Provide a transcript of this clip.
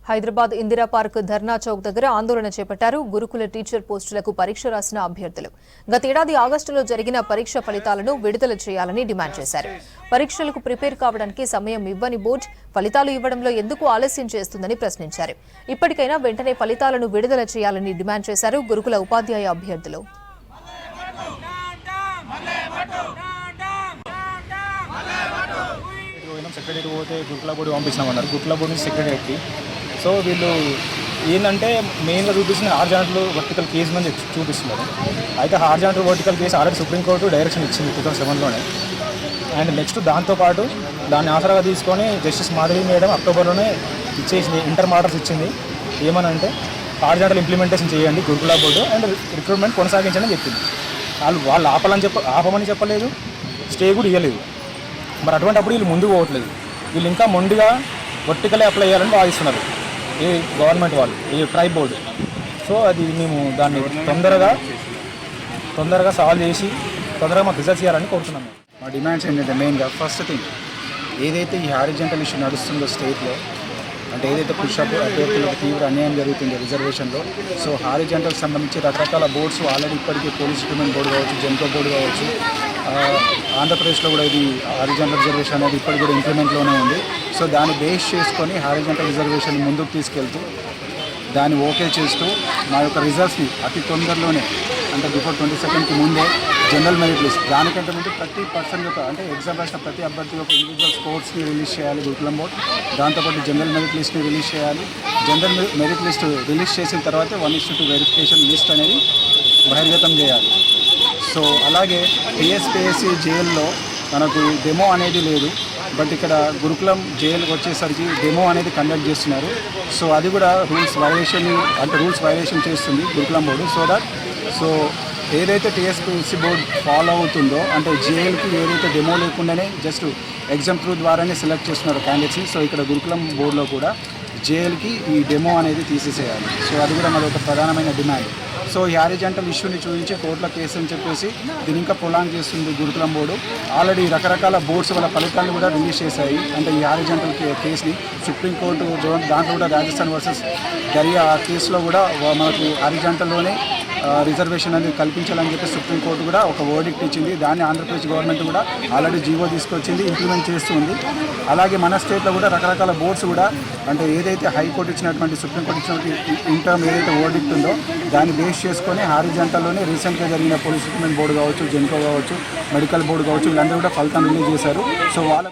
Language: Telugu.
హైదరాబాద్ ఇందిరా పార్క్ ధర్నా చౌక్ దగ్గర ఆందోళన చేపట్టారు గురుకుల టీచర్ పోస్టులకు పరీక్ష రాసిన అభ్యర్థులు. గతేడాది ఆగస్టులో జరిగిన పరీక్ష ఫలితాలను విడుదల చేయాలని డిమాండ్ చేశారు. పరీక్షలకు ప్రిపేర్ కావడానికి సమయం ఇవ్వని బోర్డు ఫలితాలు ఇవ్వడంలో ఎందుకు ఆలస్యం చేస్తుందని ప్రశ్నించారు. ఇప్పటికైనా వెంటనే ఫలితాలను విడుదల చేయాలని డిమాండ్ చేశారు గురుకుల ఉపాధ్యాయ అభ్యర్థులు. సెక్రటరీ పోతే గురుకుల బోర్డు పంపించినామన్నారు. గురుకుల బోర్డు నుంచి సెక్రటరీకి సో వీళ్ళు ఏంటంటే మెయిన్గా చూపిస్తున్న హార్జాంటల్ వర్టికల్ కేసు మీద చూపిస్తున్నారు. అయితే horizontal vertical case already supreme court direction ఇచ్చింది 2007లోనే. అండ్ నెక్స్ట్ దాంతోపాటు దాన్ని ఆసరాగా తీసుకొని జస్టిస్ మాధవి మేడం అక్టోబర్లోనే ఇచ్చేసింది, ఇంటర్ ఆర్డర్స్ ఇచ్చింది. ఏమనంటే హార్జాంటల్ ఇంప్లిమెంటేషన్ చేయండి గురుకుల బోర్డు అండ్ రిక్రూట్మెంట్ కొనసాగించని చెప్పింది. వాళ్ళు ఆపమని చెప్పలేదు, స్టే కూడా ఇవ్వలేదు. మరి అటువంటిప్పుడు వీళ్ళు ముందుకు పోవట్లేదు. వీళ్ళు ఇంకా మొండిగా వర్టికలే అప్లై చేయాలని భావిస్తున్నారు ఈ గవర్నమెంట్ వాళ్ళు, ఈ ట్రైబ్ బోర్డు. సో అది మేము దాన్ని తొందరగా సాల్వ్ చేసి తొందరగా మాకు రిజల్ట్స్ చేయాలని కోరుతున్నాము. మా డిమాండ్స్ ఏంటంటే మెయిన్గా ఫస్ట్ థింగ్ ఏదైతే ఈ హారిజంటల్ ఇష్యూ నడుస్తుందో స్టేట్లో, అంటే ఏదైతే పుషప్ అభ్యర్థులకు తీవ్ర అన్యాయం జరుగుతుందో రిజర్వేషన్లో, సో హారిజంటల్కి సంబంధించి రకరకాల బోర్డ్స్ ఆల్రెడీ ఇప్పటికే పోలీస్ రిక్రూట్మెంట్ బోర్డు కావచ్చు, జెన్కో బోర్డు కావచ్చు, ఆంధ్రప్రదేశ్లో కూడా ఇది హారిజంటల్ రిజర్వేషన్ అనేది ఇప్పటికి కూడా ఇంప్లిమెంట్లోనే ఉంది. సో దాన్ని బేస్ చేసుకొని హారిజంటల్ రిజర్వేషన్ ముందుకు తీసుకెళ్తూ దాన్ని ఓకే చేస్తూ మా యొక్క రిజల్ట్స్ని అతి తొందరలోనే, అంటే బిఫోర్ 22కి ముందే జనరల్ మెరిట్ లిస్ట్, దానికంటే ముందు ప్రతి పర్సన్ యొక్క, అంటే ఎగ్జామ్ రాసిన ప్రతి అభ్యర్థి యొక్క ఇండివిజువల్ స్కోర్స్ని రిలీజ్ చేయాలి గురుకులం బోర్డు. దాంతోపాటు జనరల్ మెరిట్ లిస్ట్ని రిలీజ్ చేయాలి. జనరల్ మెరిట్ లిస్ట్ రిలీజ్ చేసిన తర్వాత 1:2 వెరిఫికేషన్ లిస్ట్ అనేది బహిర్గతం చేయాలి. సో అలాగే టీఎస్పీఎస్సీ జైల్లో మనకు డెమో అనేది లేదు, బట్ ఇక్కడ గురుకులం జైలుకి వచ్చేసరికి డెమో అనేది కండక్ట్ చేస్తున్నారు. సో అది కూడా రూల్స్ వైలేషన్ చేస్తుంది గురుకులం బోర్డు. సో ఏదైతే టీఎస్పీఎస్సీ బోర్డు ఫాలో అవుతుందో, అంటే జేఎల్కి ఏదైతే డెమో లేకుండానే జస్ట్ ఎగ్జామ్ త్రూ ద్వారానే సెలెక్ట్ చేస్తున్నారు క్యాండిడేట్స్ని, సో ఇక్కడ గురుకులం బోర్డులో కూడా జేఎల్కి ఈ డెమో అనేది తీసేసేయాలి. సో అది కూడా మరి ఒక ప్రధానమైన డిమాండ్. సో ఈ హారిజంటల్ ఇష్యూని చూపించి కోర్టుల కేసు అని చెప్పేసి దీని ఇంకా ప్రొలాంగ్ చేస్తుంది గురుకులం బోర్డు. ఆల్రెడీ రకరకాల బోర్డ్స్ వాళ్ళ ఫలితాలను కూడా రిలీజ్ చేశాయి. అంటే ఈ హారిజంటల్ కేసుని సుప్రీంకోర్టు దాంట్లో కూడా రాజస్థాన్ వర్సెస్ దరియా ఆ కేసులో కూడా మనకు హారిజంటల్లోనే రిజర్వేషన్ అనేది కల్పించాలని చెప్పి సుప్రీంకోర్టు కూడా ఒక వర్డిక్ట్ ఇచ్చింది. దాన్ని ఆంధ్రప్రదేశ్ గవర్నమెంట్ కూడా ఆల్రెడీ జీవో తీసుకొచ్చింది, ఇంప్లిమెంట్ చేస్తుంది. అలాగే మన స్టేట్లో కూడా రకరకాల బోర్డ్స్ కూడా, అంటే ఏదైతే హైకోర్టు ఇచ్చినటువంటి సుప్రీంకోర్టు ఇచ్చినటువంటి ఇంటర్మ్ ఏదైతే వర్డిక్ట్ ఉందో దాన్ని బేస్ చేసుకొని హారిజంటల్లోనే రీసెంట్గా జరిగిన పోలీస్ రిక్రూట్మెంట్ బోర్డు కావచ్చు, జెన్కో కావచ్చు, మెడికల్ బోర్డు కావచ్చు, వీళ్ళందరూ కూడా ఫలితాన్ని రిలీజ్ చేశారు. సో వాళ్ళ